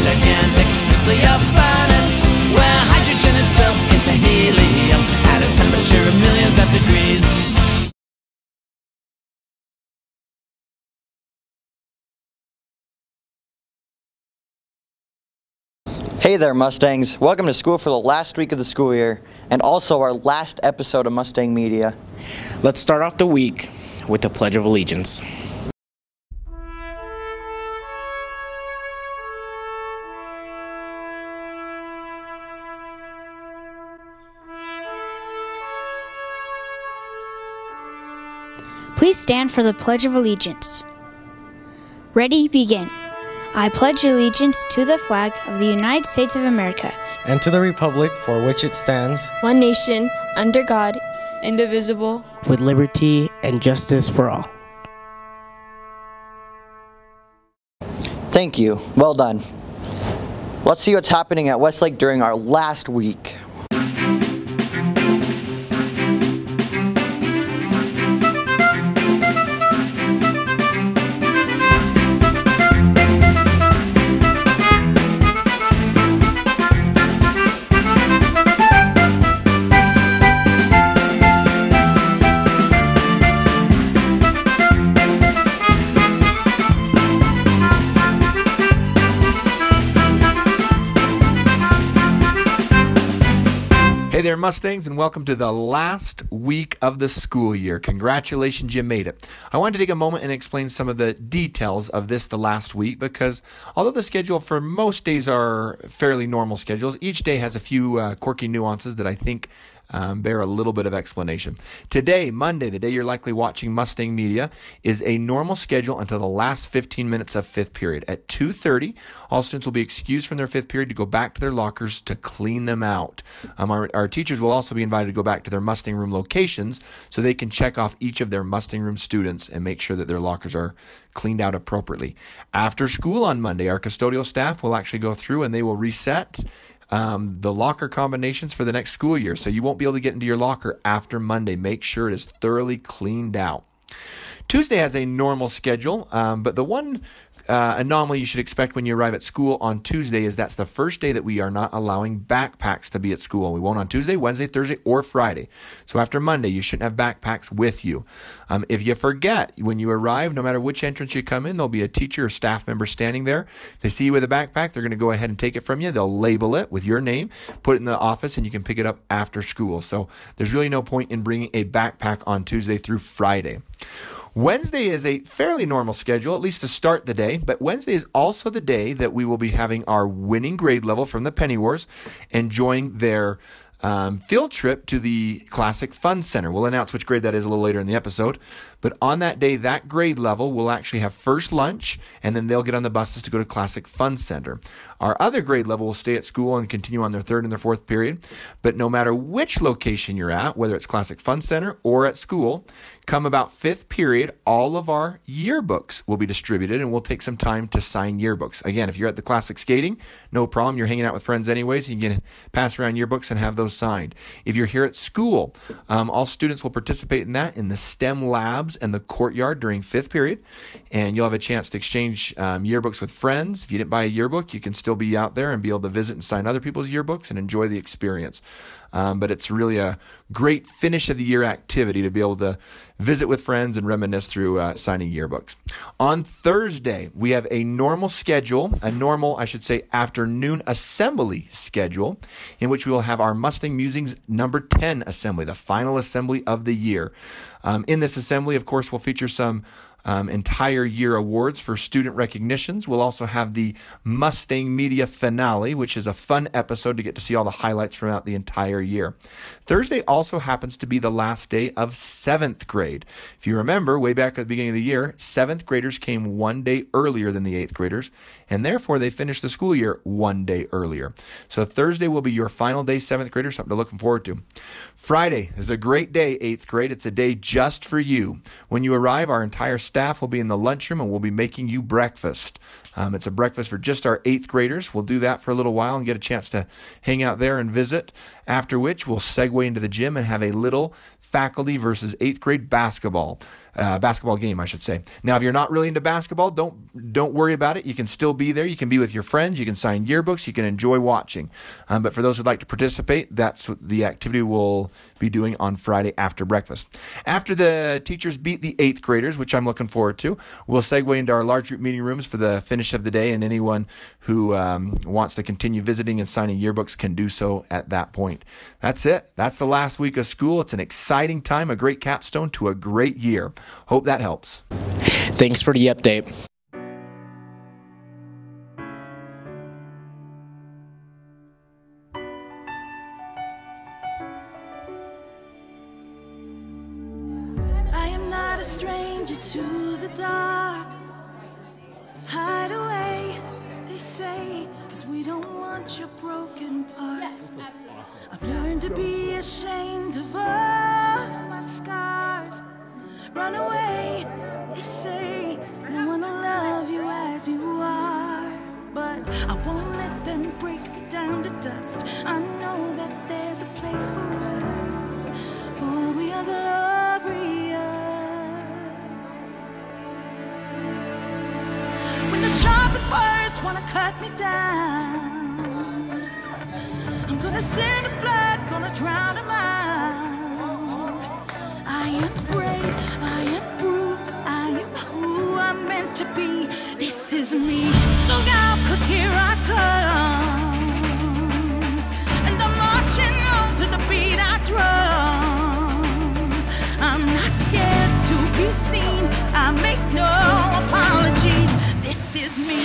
gigantic nuclear furnace where hydrogen is built into helium at a temperature of millions of degrees. Hey there, Mustangs. Welcome to school for the last week of the school year, and also our last episode of Mustang Media. Let's start off the week with the Pledge of Allegiance. Please stand for the Pledge of Allegiance. Ready, begin. I pledge allegiance to the flag of the United States of America and to the republic for which it stands, one nation, under God, indivisible, with liberty and justice for all. Thank you. Well done. Let's see what's happening at Westlake during our last week. Hey there, Mustangs, and welcome to the last week of the school year. Congratulations, you made it. I wanted to take a moment and explain some of the details of the last week, because although the schedule for most days are fairly normal schedules, each day has a few quirky nuances that I think bear a little bit of explanation. Today, Monday, the day you're likely watching Mustang Media, is a normal schedule until the last 15 minutes of fifth period. At 2:30, all students will be excused from their fifth period to go back to their lockers to clean them out. Our teachers will also be invited to go back to their Mustang Room locations so they can check off each of their Mustang Room students and make sure that their lockers are cleaned out appropriately. After school on Monday, our custodial staff will actually go through and they will reset the locker combinations for the next school year. So you won't be able to get into your locker after Monday. Make sure it is thoroughly cleaned out. Tuesday has a normal schedule, but the one anomaly you should expect when you arrive at school on Tuesday is that's the first day that we are not allowing backpacks to be at school. We won't on Tuesday, Wednesday, Thursday, or Friday. So after Monday, you shouldn't have backpacks with you. If you forget, when you arrive, no matter which entrance you come in, there'll be a teacher or staff member standing there. If they see you with a backpack, they're going to go ahead and take it from you. They'll label it with your name, put it in the office, and you can pick it up after school. So there's really no point in bringing a backpack on Tuesday through Friday. Wednesday is a fairly normal schedule, at least to start the day, but Wednesday is also the day that we will be having our winning grade level from the Penny Wars enjoying their field trip to the Classic Fun Center. We'll announce which grade that is a little later in the episode, but on that day, that grade level will actually have first lunch, and then they'll get on the buses to go to Classic Fun Center. Our other grade level will stay at school and continue on their third and their fourth period, but no matter which location you're at, whether it's Classic Fun Center or at school, come about fifth period, all of our yearbooks will be distributed, and we'll take some time to sign yearbooks. Again, if you're at the Classic Skating, no problem. You're hanging out with friends anyways. You can pass around yearbooks and have those signed. If you're here at school, all students will participate in that in the STEM labs and the courtyard during fifth period, and you'll have a chance to exchange yearbooks with friends. If you didn't buy a yearbook, you can still be out there and be able to visit and sign other people's yearbooks and enjoy the experience. But it's really a great finish of the year activity to be able to visit with friends and reminisce through signing yearbooks. On Thursday, we have a normal schedule, afternoon assembly schedule, in which we will have our Mustang Musings number 10 assembly, the final assembly of the year. In this assembly, of course, we'll feature some entire year awards for student recognitions. We'll also have the Mustang Media finale, which is a fun episode to get to see all the highlights throughout the entire year. Thursday also happens to be the last day of 7th grade. If you remember, way back at the beginning of the year, 7th graders came one day earlier than the 8th graders, and therefore they finished the school year one day earlier. So Thursday will be your final day, 7th graders, something to look forward to. Friday is a great day, 8th grade. It's a day just for you. When you arrive, our entire staff will be in the lunchroom and we'll be making you breakfast. It's a breakfast for just our 8th graders. We'll do that for a little while and get a chance to hang out there and visit, after which we'll segue into the gym and have a little faculty versus 8th grade basketball game, I should say. Now, if you're not really into basketball, don't worry about it. You can still be there. You can be with your friends. You can sign yearbooks. You can enjoy watching. But for those who'd like to participate, that's what the activity we'll be doing on Friday after breakfast. After the teachers beat the 8th graders, which I'm looking forward to, we'll segue into our large group meeting rooms for the finish of the day, and anyone who wants to continue visiting and signing yearbooks can do so at that point. That's it. That's the last week of school. It's an exciting time, a great capstone to a great year. Hope that helps. Thanks for the update. I am not a stranger to the dark. Hide away, they say, 'cause we don't want your broken parts. I've learned to be ashamed of all my scars. Run away, they say, no one will love you as you are. But I won't let them break me down to dust. I know that there's a place for us, for we are glorious. When the sharpest words wanna cut me down, I'm gonna send the blood, gonna drown them out. I am brave, I am bruised, I am who I'm meant to be. This is me. Look out, 'cause here I come, and I'm marching on to the beat I drum. I'm not scared to be seen, I make no apologies. This is me.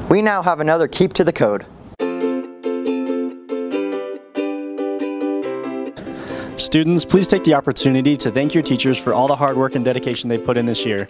We now have another Keep to the Code. Students, please take the opportunity to thank your teachers for all the hard work and dedication they put in this year.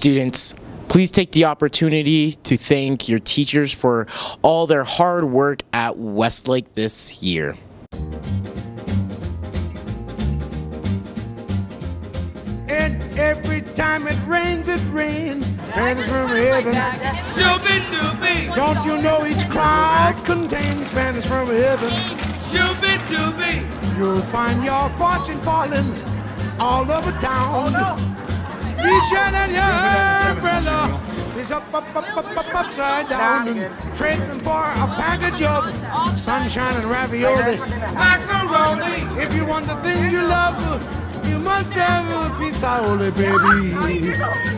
Students, please take the opportunity to thank your teachers for all their hard work at Westlake this year. And every time it rains, rains from heaven. Don't you know each cloud contains Spanish from heaven? You'll find your fortune falling all over town. Reach out at your umbrella. It's up, upside down. And trade them for a package of sunshine and ravioli. Macaroni. If you want the thing you love, you must have a pizza, only baby.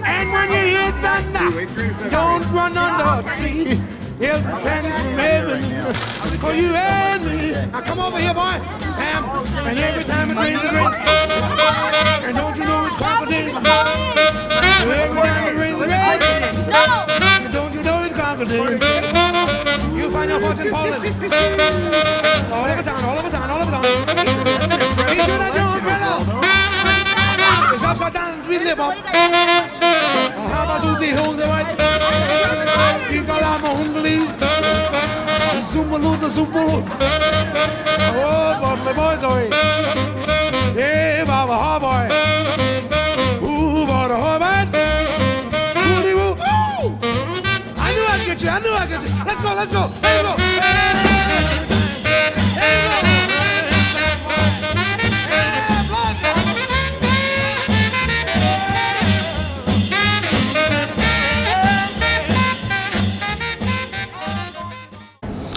And when you hear thunder, don't run under the sea. It's Spanish from heaven for you and me. Now come over here, boy, Sam. And every time it rains, and don't you know it's crocodile? Every time it rains, and don't you know it's crocodile? You find your fortune falling all over town, all over town, all over town. Be sure that your umbrella is upside down. We live up. How about you, the holes, right? Oh, but the boys are hey, Baba, ha boy. Ooh, Baba, ha boy. Woody woo. I knew I'd get you. Let's go. Let's go.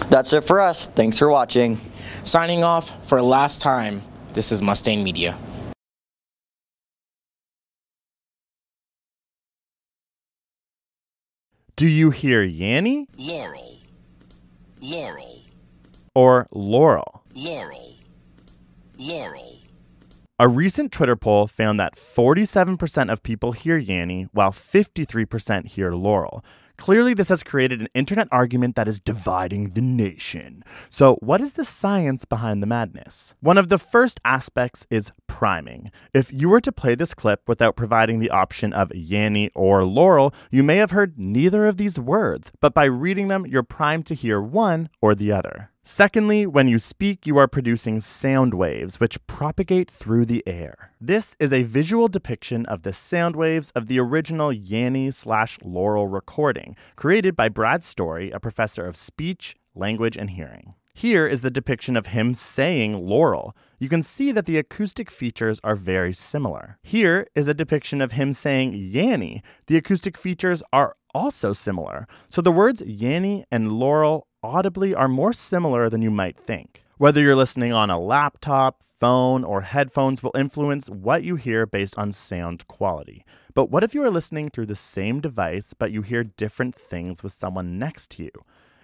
That's it for us. Thanks for watching. Signing off for last time, this is Mustang Media. Do you hear Yanni? Laurel. Laurel. Or Laurel? Laurel. Laurel. A recent Twitter poll found that 47% of people hear Yanni, while 53% hear Laurel. Clearly, this has created an internet argument that is dividing the nation. So, what is the science behind the madness? One of the first aspects is priming. If you were to play this clip without providing the option of Yanni or Laurel, you may have heard neither of these words, but by reading them, you're primed to hear one or the other. Secondly, when you speak, you are producing sound waves, which propagate through the air. This is a visual depiction of the sound waves of the original Yanni/Laurel recording, created by Brad Story, a professor of speech, language, and hearing. Here is the depiction of him saying Laurel. You can see that the acoustic features are very similar. Here is a depiction of him saying Yanni. The acoustic features are also similar. So the words Yanni and Laurel audibly are more similar than you might think. Whether you're listening on a laptop, phone, or headphones will influence what you hear based on sound quality. But what if you are listening through the same device, but you hear different things with someone next to you?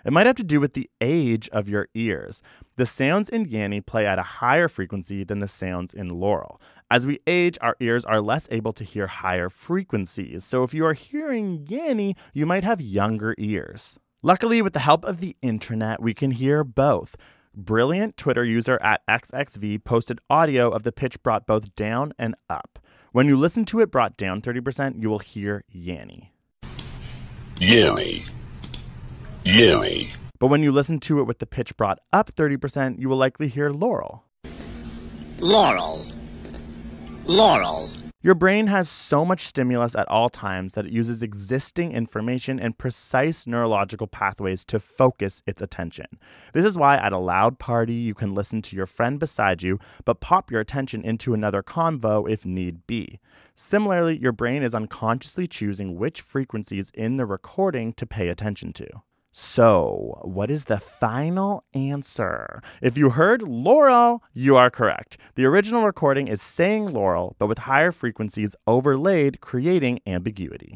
It might have to do with the age of your ears. The sounds in Yanni play at a higher frequency than the sounds in Laurel. As we age, our ears are less able to hear higher frequencies. So if you are hearing Yanni, you might have younger ears. Luckily, with the help of the internet, we can hear both. Brilliant Twitter user at XXV posted audio of the pitch brought both down and up. When you listen to it brought down 30%, you will hear Yanni. Yanni. Yanni. But when you listen to it with the pitch brought up 30%, you will likely hear Laurel. Laurel. Laurel. Your brain has so much stimulus at all times that it uses existing information and precise neurological pathways to focus its attention. This is why at a loud party you can listen to your friend beside you, but pop your attention into another convo if need be. Similarly, your brain is unconsciously choosing which frequencies in the recording to pay attention to. So, what is the final answer? If you heard Laurel, you are correct. The original recording is saying Laurel, but with higher frequencies overlaid, creating ambiguity.